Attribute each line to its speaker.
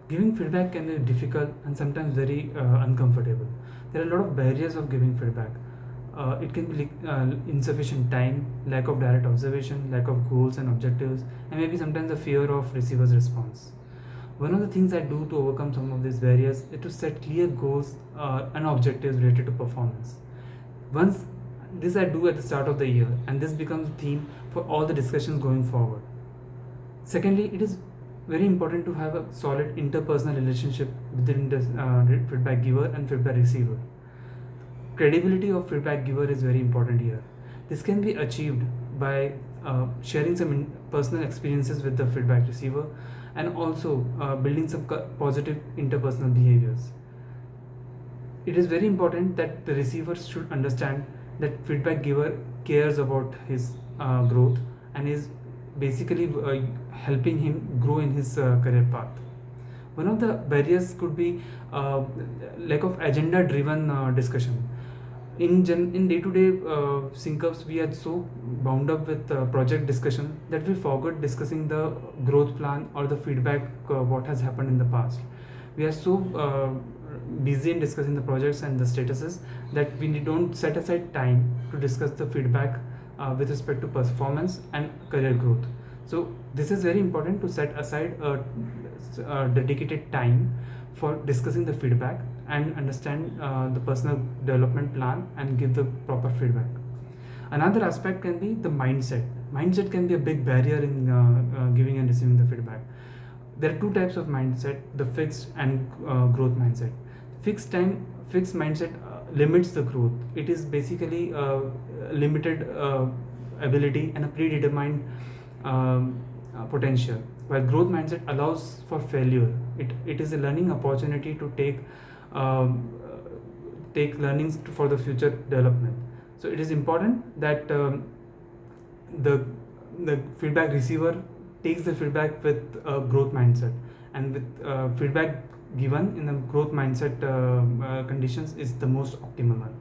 Speaker 1: Giving feedback can be difficult and sometimes very uncomfortable. There are a lot of barriers of giving feedback. It can be insufficient time, lack of direct observation, lack of goals and objectives, and maybe sometimes the fear of receiver's response. One of the things I do to overcome some of these barriers is to set clear goals and objectives related to performance. Once this I do at the start of the year, and this becomes a theme for all the discussions going forward. Secondly, it is very important to have a solid interpersonal relationship within the feedback giver and feedback receiver. Credibility of feedback giver is very important here. This can be achieved by sharing some personal experiences with the feedback receiver, and also building some positive interpersonal behaviors. It is very important that the receiver should understand that feedback giver cares about his growth and is basically helping him grow in his career path. One of the barriers could be lack of agenda driven discussion. In day-to-day sync-ups, we are so bound up with project discussion that we forgot discussing the growth plan or the feedback what has happened in the past. We are so busy in discussing the projects and the statuses that we don't set aside time to discuss the feedback with respect to performance and career growth. So this is very important to set aside a dedicated time for discussing the feedback and understand the personal development plan and give the proper feedback. Another aspect can be the mindset. Mindset can be a big barrier in giving and receiving the feedback. There are two types of mindset: the fixed and growth mindset. Fixed mindset limits the growth. It is basically limited ability and a predetermined potential, while growth mindset allows for failure. It is a learning opportunity to take learnings for the future development. So it is important that the feedback receiver takes the feedback with a growth mindset, and with feedback given in the growth mindset conditions is the most optimal one.